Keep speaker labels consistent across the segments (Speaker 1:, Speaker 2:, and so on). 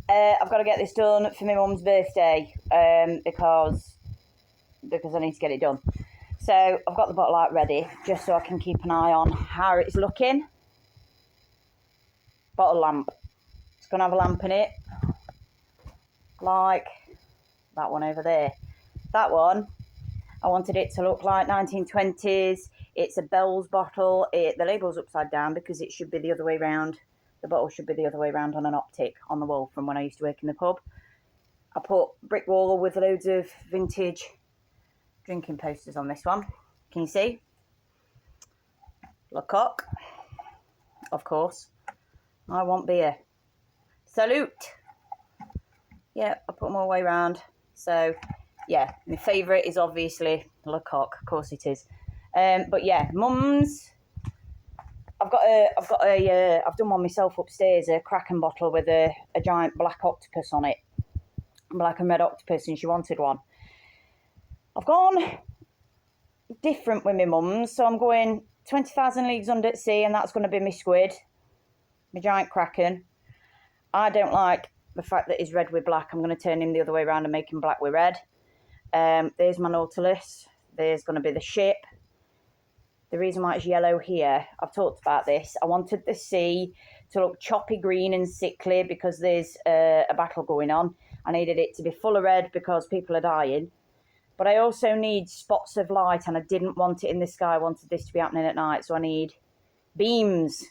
Speaker 1: I've got to get this done for my mum's birthday because I need to get it done. So I've got the bottle light ready just so I can keep an eye on how it's looking. Bottle lamp. It's going to have a lamp in it, like that one over there. That one, I wanted it to look like 1920s. It's a Bell's bottle. The label's upside down because it should be the other way around. The bottle should be the other way around on an optic on the wall from when I used to work in the pub. I put brick wall with loads of vintage drinking posters on this one. Can you see? Lecoq, of course. I want beer. Salute. Yeah, I put them all the way around. So, yeah, my favourite is obviously Lecoq. Of course it is. But yeah, Mum's. I've done one myself upstairs, a Kraken bottle with a giant black octopus on it. Black and red octopus, and she wanted one. I've gone different with my mum's, so I'm going 20,000 Leagues Under the Sea, and that's going to be my squid, my giant kraken. I don't like the fact that he's red with black. I'm going to turn him the other way around and make him black with red. There's my Nautilus. There's going to be the ship. The reason why it's yellow here, I've talked about this. I wanted the sea to look choppy green and sickly because there's a battle going on. I needed it to be full of red because people are dying. But I also need spots of light, and I didn't want it in the sky. I wanted this to be happening at night, so I need beams.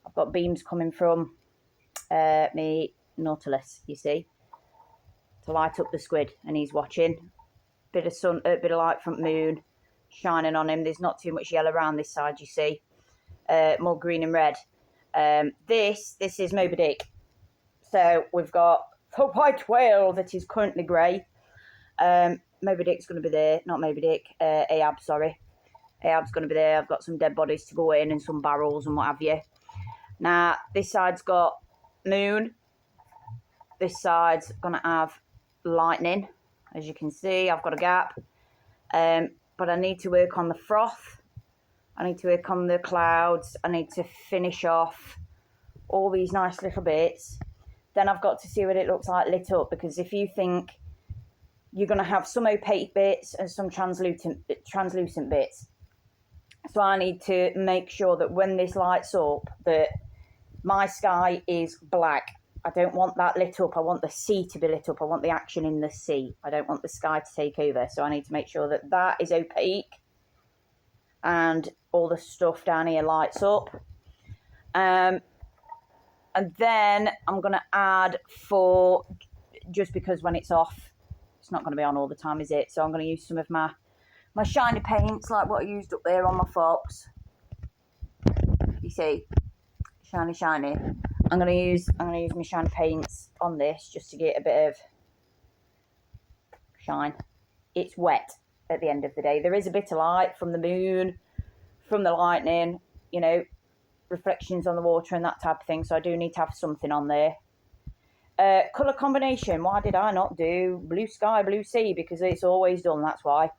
Speaker 1: I've got beams coming from me Nautilus, you see, to light up the squid, and he's watching. Bit of sun, a bit of light from moon shining on him. There's not too much yellow around this side, you see. More green and red. This is Moby Dick. So we've got the white whale that is currently grey. Moby Dick's going to be there. Not Moby Dick. Ahab, sorry. Ahab's going to be there. I've got some dead bodies to go in and some barrels and what have you. Now, this side's got moon. This side's going to have lightning. As you can see, I've got a gap. But I need to work on the froth. I need to work on the clouds. I need to finish off all these nice little bits. Then I've got to see what it looks like lit up, because if you think you're going to have some opaque bits and some translucent bits. So I need to make sure that when this lights up, that my sky is black. I don't want that lit up. I want the sea to be lit up. I want the action in the sea. I don't want the sky to take over. So I need to make sure that that is opaque and all the stuff down here lights up. And then I'm going to add just because when it's off, it's not going to be on all the time, is it? So I'm going to use some of my shiny paints, like what I used up there on my fox. You see, shiny. I'm going to use my shiny paints on this just to get a bit of shine. It's wet at the end of the day. There is a bit of light from the moon, from the lightning, you know, reflections on the water and that type of thing. So I do need to have something on there. Colour combination. Why did I not do blue sky, blue sea? Because it's always done, that's why.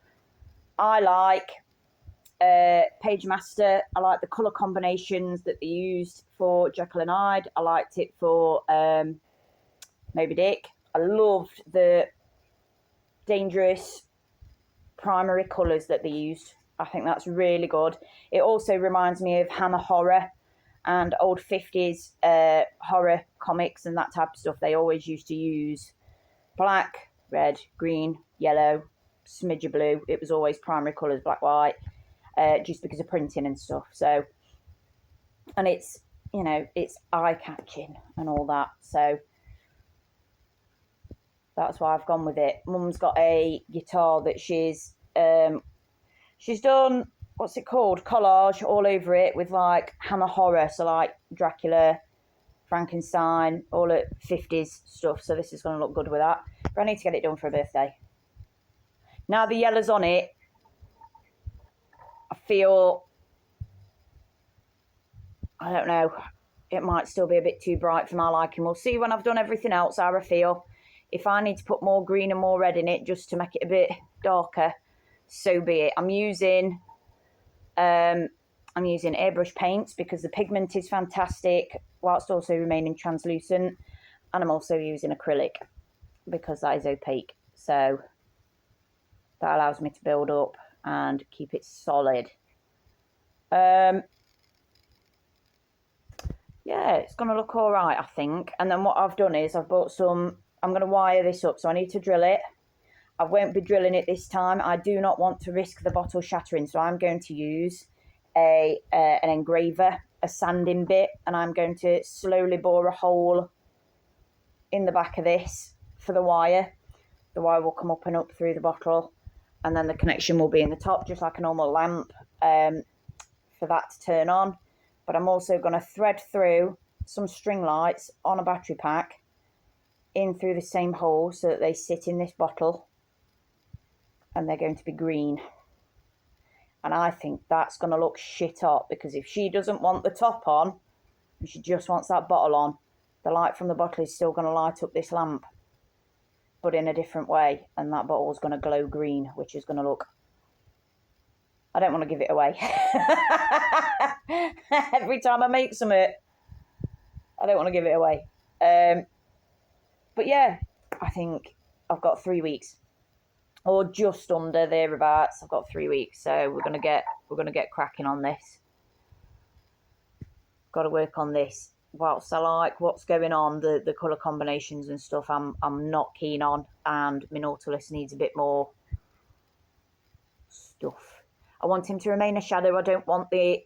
Speaker 1: I like Page Master. I like the colour combinations that they used for Jekyll and Hyde. I liked it for Moby Dick. I loved the dangerous primary colours that they used. I think that's really good. It also reminds me of Hammer Horror and old 50s horror comics and that type of stuff. They always used to use black, red, green, yellow, smidge of blue. It was always primary colours, black, white, just because of printing and stuff. So, and it's, you know, it's eye-catching and all that. So that's why I've gone with it. Mum's got a guitar that she's done, what's it called? Collage all over it with like Hammer Horror. So like Dracula, Frankenstein, all at 50s stuff. So this is going to look good with that. But I need to get it done for a birthday. Now the yellow's on it, I feel, I don't know, it might still be a bit too bright for my liking. We'll see when I've done everything else how I feel. If I need to put more green and more red in it just to make it a bit darker, so be it. I'm using airbrush paints because the pigment is fantastic whilst also remaining translucent. And I'm also using acrylic because that is opaque. So that allows me to build up and keep it solid. Yeah, it's going to look all right, I think. And then what I've done is I've bought some, I'm going to wire this up, so I need to drill it. I won't be drilling it this time. I do not want to risk the bottle shattering, so I'm going to use an engraver, a sanding bit, and I'm going to slowly bore a hole in the back of this for the wire. The wire will come up and up through the bottle, and then the connection will be in the top, just like a normal lamp, for that to turn on. But I'm also going to thread through some string lights on a battery pack in through the same hole so that they sit in this bottle, and they're going to be green. And I think that's going to look shit hot, because if she doesn't want the top on and she just wants that bottle on, the light from the bottle is still going to light up this lamp, but in a different way, and that bottle is going to glow green, which is going to look... I don't want to give it away. Every time I make something, I don't want to give it away. But yeah, I think I've got 3 weeks, or just under, thereabouts. I've got 3 weeks, so we're gonna get cracking on this. Got to work on this. Whilst I like what's going on, the colour combinations and stuff, I'm not keen on, and my Nautilus needs a bit more stuff. I want him to remain a shadow. I don't want the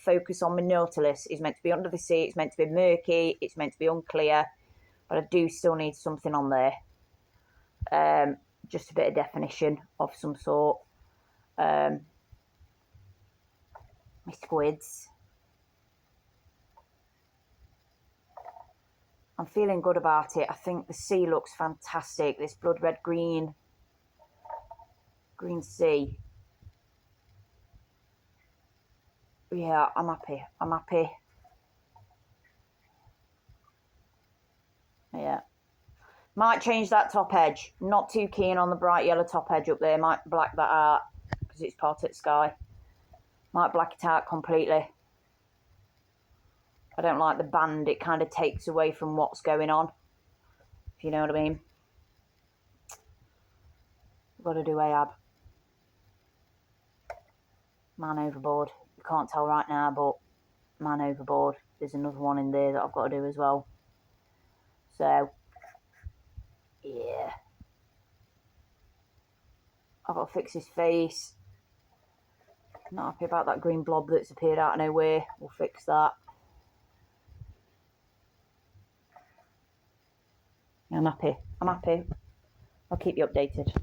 Speaker 1: focus on my Nautilus. He's meant to be under the sea. It's meant to be murky. It's meant to be unclear. But I do still need something on there. Just a bit of definition of some sort. My squids. I'm feeling good about it. I think the sea looks fantastic. This blood red green sea. Yeah, I'm happy. I'm happy. Yeah. Might change that top edge. Not too keen on the bright yellow top edge up there. Might black that out because it's part of the sky. Might black it out completely. I don't like the band. It kind of takes away from what's going on, if you know what I mean. Got to do Ahab. Man overboard. You can't tell right now, but man overboard. There's another one in there that I've got to do as well. So, yeah. I've got to fix his face. Not happy about that green blob that's appeared out of nowhere. We'll fix that. I'm happy. I'm happy. I'll keep you updated.